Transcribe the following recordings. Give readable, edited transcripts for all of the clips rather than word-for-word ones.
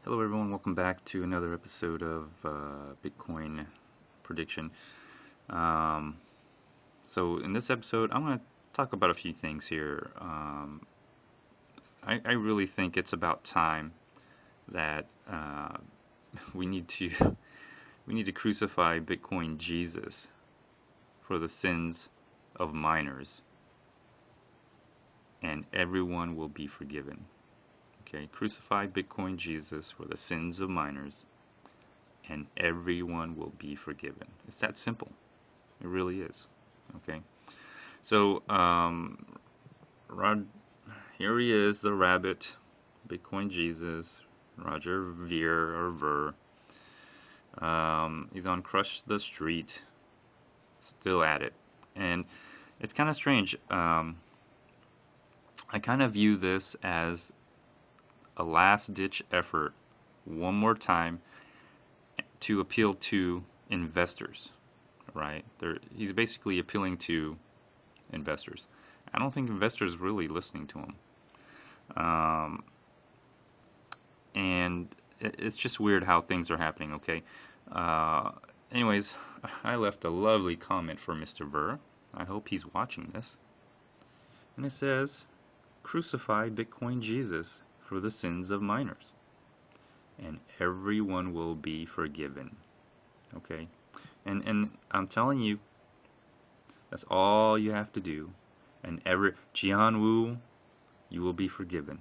Hello everyone, welcome back to another episode of Bitcoin Prediction. Um, so in this episode, I'm going to talk about a few things here. I really think it's about time that we need to we need to crucify Bitcoin Jesus for the sins of miners, and everyone will be forgiven. Okay, crucify Bitcoin Jesus for the sins of miners, and everyone will be forgiven. It's that simple. It really is. Okay. So, Rod, here he is, the rabbit, Bitcoin Jesus, Roger Ver or Ver. He's on Crush the Street, still at it. And it's kind of strange. I kind of view this as a last-ditch effort, one more time, to appeal to investors, right? He's basically appealing to investors. I don't think investors really listening to him. And it's just weird how things are happening, okay? Anyways, I left a lovely comment for Mr. Burr. I hope he's watching this. And it says, crucify Bitcoin Jesus for the sins of miners, and everyone will be forgiven. Okay? And I'm telling you, that's all you have to do. And Jian Wu, you will be forgiven.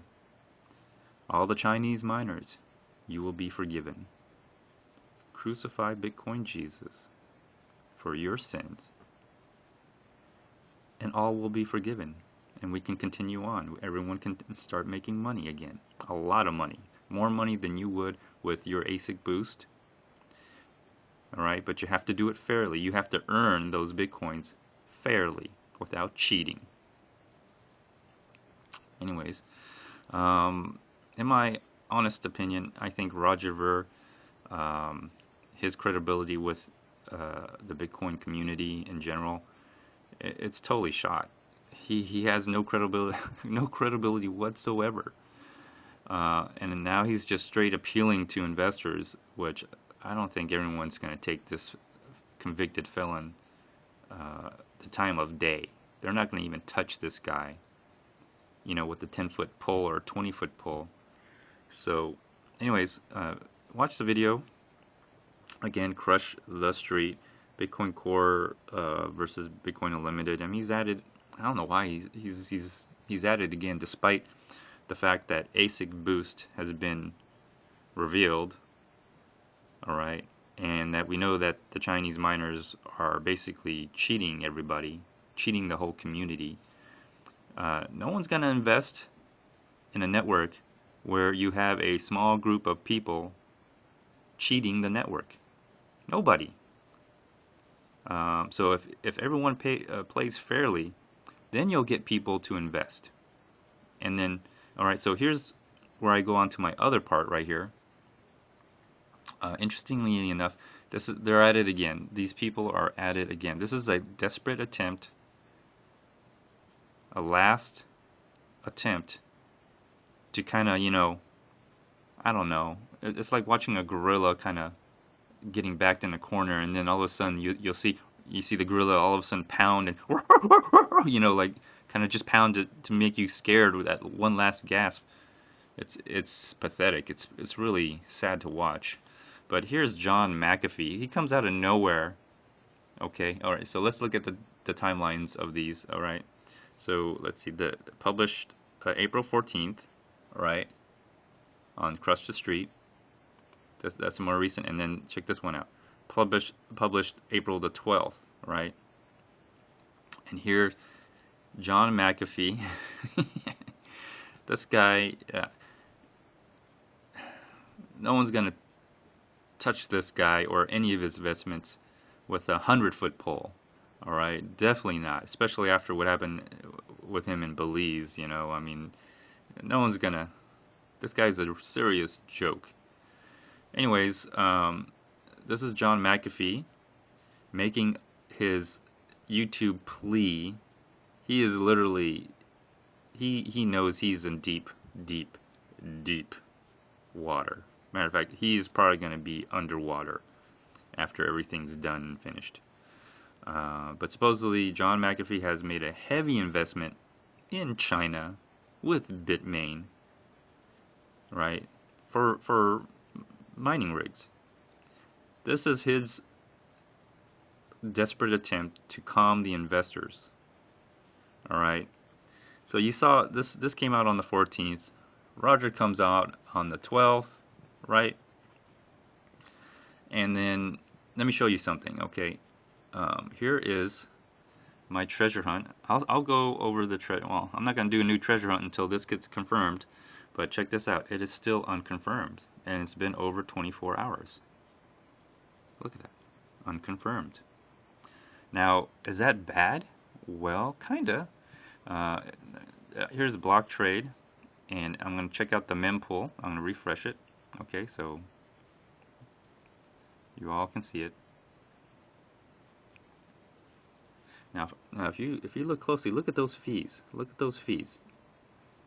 All the Chinese miners, you will be forgiven. Crucify Bitcoin Jesus for your sins, and all will be forgiven. And we can continue on. Everyone can start making money again. A lot of money. More money than you would with your ASIC boost. Alright, but you have to do it fairly. You have to earn those Bitcoins fairly without cheating. Anyways, in my honest opinion, I think Roger Ver, his credibility with the Bitcoin community in general, it's totally shot. He has no credibility, no credibility whatsoever. And now he's just straight appealing to investors, which I don't think everyone's going to take this convicted felon the time of day. They're not going to even touch this guy, with the 10-foot pole or 20-foot pole. So, anyways, watch the video. Again, Crush the Street, Bitcoin Core versus Bitcoin Unlimited. I mean, he's added. I don't know why he's added again, despite the fact that ASIC boost has been revealed. All right, and that we know that the Chinese miners are basically cheating everybody, cheating the whole community. No one's going to invest in a network where you have a small group of people cheating the network. Nobody. So if everyone plays fairly, then you'll get people to invest. And then, all right, so here's where I go on to my other part right here. Interestingly enough, they're at it again. These people are at it again. This is a desperate attempt, a last attempt to kind of, I don't know. It's like watching a gorilla kind of getting backed in a corner, and then all of a sudden you see the gorilla all of a sudden pound and like kind of just pound to make you scared with that one last gasp. It's pathetic. It's really sad to watch. But here's John McAfee. He comes out of nowhere. Okay, all right. So let's look at the timelines of these. All right. So let's see. The published April 14th. All right. On Crush the Street. That's more recent. And then check this one out. Published April the 12th. Right. And here's John McAfee. This guy. No one's gonna touch this guy or any of his investments with a 100-foot pole. All right, definitely not. Especially after what happened with him in Belize. I mean, no one's gonna. This guy's a serious joke. Anyways, this is John McAfee making his YouTube plea. He is literally. He knows he's in deep water. Matter of fact, he's probably going to be underwater after everything's done and finished. But supposedly, John McAfee has made a heavy investment in China with Bitmain, right? For mining rigs. This is his desperate attempt to calm the investors. All right. So you saw this. This came out on the 14th. Roger comes out on the 12th, right? And then let me show you something. Okay. Here is my treasure hunt. I'll go over the treasure. Well, I'm not going to do a new treasure hunt until this gets confirmed. But check this out. It is still unconfirmed, and it's been over 24 hours. Look at that. Unconfirmed. Now, is that bad? Well, kinda. Here's block trade, and I'm going to check out the mempool. I'm going to refresh it. Okay, so you all can see it. Now if you look closely, look at those fees. Look at those fees.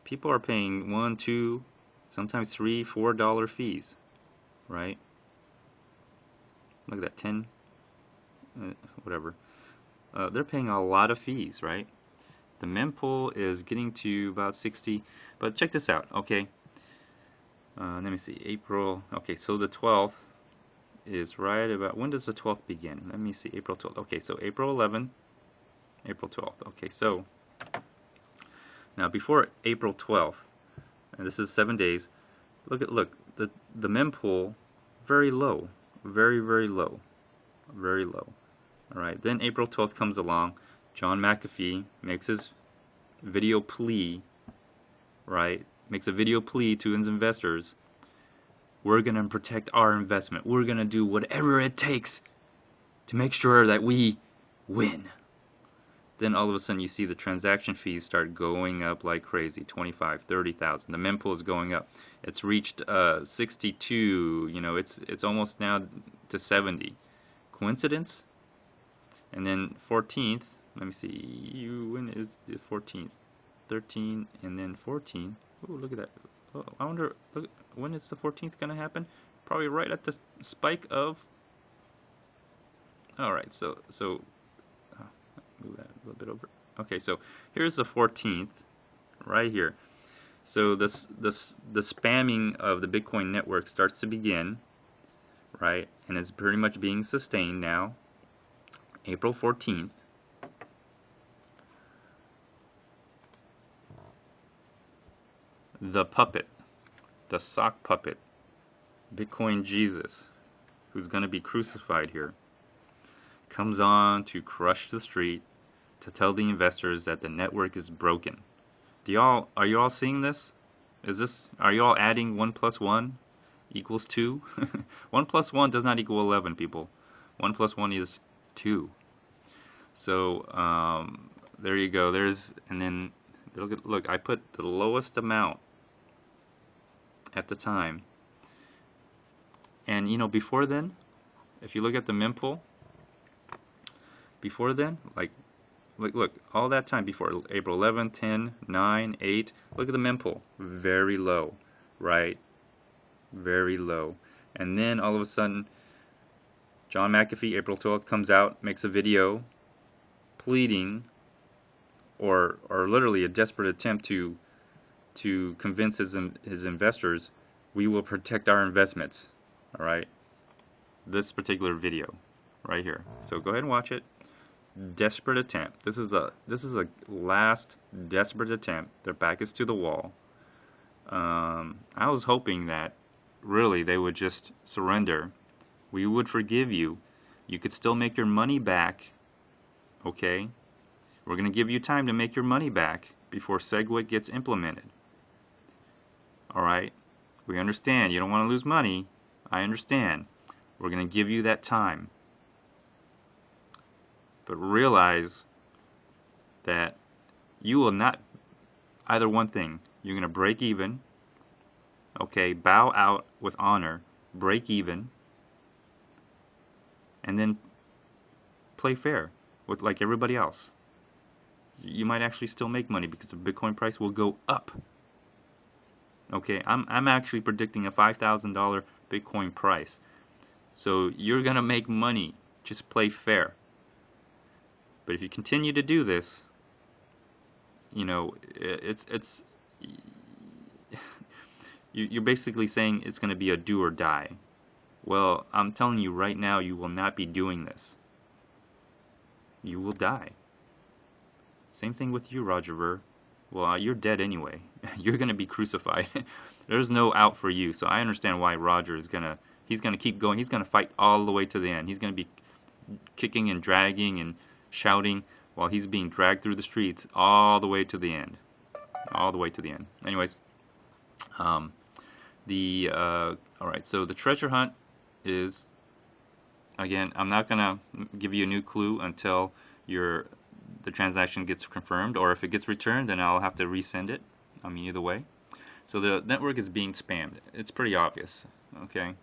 People are paying $1, $2, sometimes $3, $4 fees, right? Look at that, 10, whatever. They're paying a lot of fees, right? The mempool is getting to about 60, but check this out, okay? Let me see, April, okay, so the 12th is right about, when does the 12th begin? Let me see, April 12th, okay, so April 11th, April 12th, okay, so now before April 12th, and this is 7 days, look, the mempool, very low, very low, very low. All right, then April 12th comes along. John McAfee makes his video plea, right? Makes a video plea to his investors. We're going to protect our investment. We're going to do whatever it takes to make sure that we win. Then all of a sudden you see the transaction fees start going up like crazy, 25, 30,000. The mempool is going up. It's reached 62, you know, it's almost now to 70. Coincidence? And then 14th, let me see, when is the 14th? 13 and then 14. Oh, look at that. Oh, I wonder, look, when is the 14th going to happen? Probably right at the spike of. All right, so move that a little bit over. Okay, so here's the 14th, right here. So the spamming of the Bitcoin network starts to begin, right, and is pretty much being sustained now. April 14th. The puppet, the sock puppet, Bitcoin Jesus, who's going to be crucified here, comes on to crush the street to tell the investors that the network is broken. Are you all seeing this? Are you all adding 1 + 1 = 2? 1 + 1 does not equal 11, people. 1 + 1 is 2. So there you go. And then look, I put the lowest amount at the time. And you know, before then, if you look at the mempool, before then, like look, all that time before April 11, 10, 9, 8, look at the mempool, very low, right? Very low. And then all of a sudden, John McAfee, April 12th, comes out, makes a video pleading, or literally a desperate attempt to convince his investors, we will protect our investments. All right, this particular video right here. So go ahead and watch it. Desperate attempt. This is a last desperate attempt. Their back is to the wall. I was hoping that really they would just surrender. We would forgive you. You could still make your money back. Okay? We're going to give you time to make your money back before SegWit gets implemented. Alright? We understand. You don't want to lose money. I understand. We're going to give you that time. But realize that you will not, either one thing, you're going to break even, okay, bow out with honor, break even, and then play fair with like everybody else. You might actually still make money because the Bitcoin price will go up. Okay, I'm actually predicting a $5,000 Bitcoin price. So you're gonna make money. Just play fair. But if you continue to do this, you know, it's you're basically saying it's gonna be a do or die. Well, I'm telling you right now, you will not be doing this. You will die. Same thing with you, Roger Ver. Well, you're dead anyway. You're gonna be crucified. There's no out for you. So I understand why Roger is he's gonna keep going. He's gonna fight all the way to the end. He's gonna be kicking and dragging and shouting while he's being dragged through the streets all the way to the end. All the way to the end. Anyways, all right. So the treasure hunt is, again, I'm not gonna give you a new clue until the transaction gets confirmed, or if it gets returned, then I'll have to resend it. I mean, either way. So the network is being spammed. It's pretty obvious. Okay.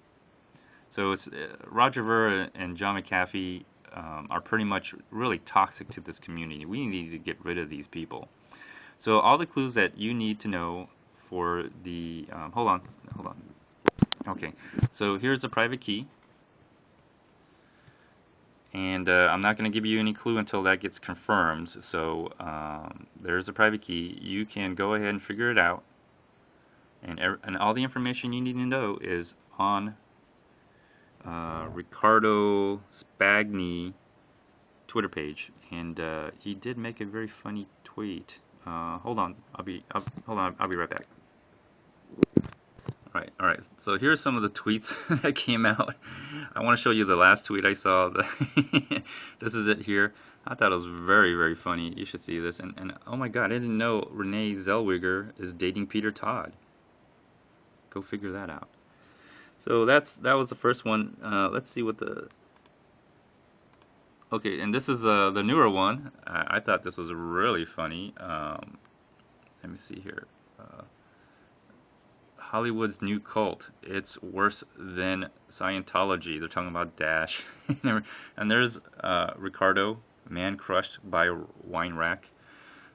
So it's Roger Ver and John McAfee are pretty much really toxic to this community. We need to get rid of these people. So all the clues that you need to know for the hold on. Okay. So here's the private key. And I'm not going to give you any clue until that gets confirmed. So there's a private key. You can go ahead and figure it out. And all the information you need to know is on Ricardo Spagni Twitter page. And he did make a very funny tweet. Hold on. I'll be right back. All right. So here's some of the tweets that came out. I want to show you the last tweet I saw. This is it here. I thought it was very, very funny. You should see this. And oh my God, I didn't know Renee Zellweger is dating Peter Todd. Go figure that out. So that was the first one. Let's see what the. Okay, and this is the newer one. I thought this was really funny. Let me see here. Hollywood's new cult. It's worse than Scientology. They're talking about Dash. And there's Ricardo, man crushed by a wine rack.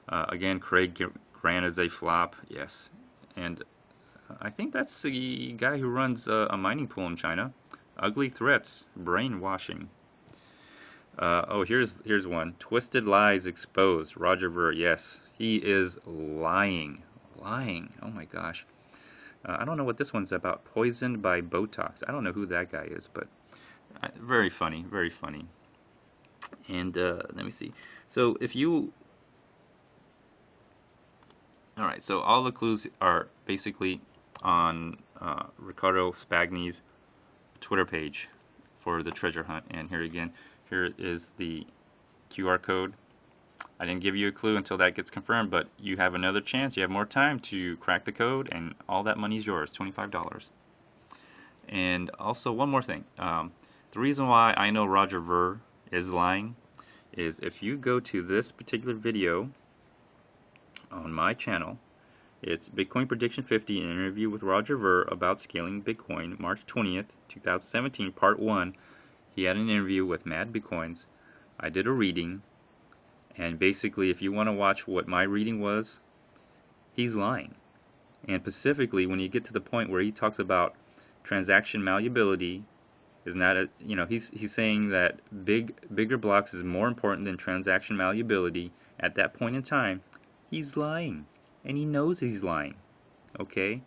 Again, Craig Grant is a flop. Yes. And I think that's the guy who runs a mining pool in China. Ugly threats. Brainwashing. Oh, here's one. Twisted lies exposed. Roger Ver. Yes. He is lying. Lying. Oh my gosh. I don't know what this one's about. Poisoned by Botox. I don't know who that guy is, but very funny, very funny. And let me see. So if you, all right. So all the clues are basically on Ricardo Spagni's Twitter page for the treasure hunt. And here again, here is the QR code. I didn't give you a clue until that gets confirmed, but you have another chance. You have more time to crack the code, and all that money is yours, $25. And also, one more thing. The reason why I know Roger Ver is lying is if you go to this particular video on my channel, it's Bitcoin Prediction 50, an interview with Roger Ver about scaling Bitcoin, March 20th, 2017, Part 1. He had an interview with Mad Bitcoins. I did a reading. And basically, if you want to watch what my reading was, he's lying. And specifically, when you get to the point where he talks about transaction malleability, is not a, he's saying that bigger blocks is more important than transaction malleability. At that point in time, he's lying, and he knows he's lying. Okay,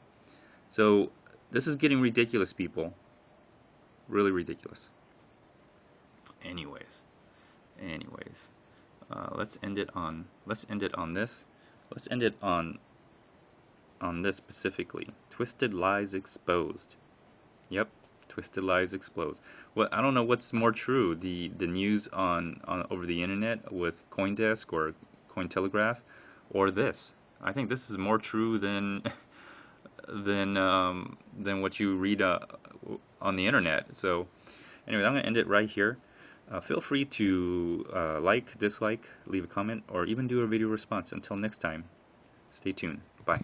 so this is getting ridiculous, people. Really ridiculous. Anyways. Let's end it on this. Let's end it on this specifically. Twisted lies exposed. Yep, twisted lies exposed. Well, I don't know what's more true, the news on over the internet with CoinDesk or Cointelegraph, or this. I think this is more true than what you read on the internet. So, anyway, I'm gonna end it right here. Feel free to like, dislike, leave a comment, or even do a video response. Until next time, stay tuned. Bye.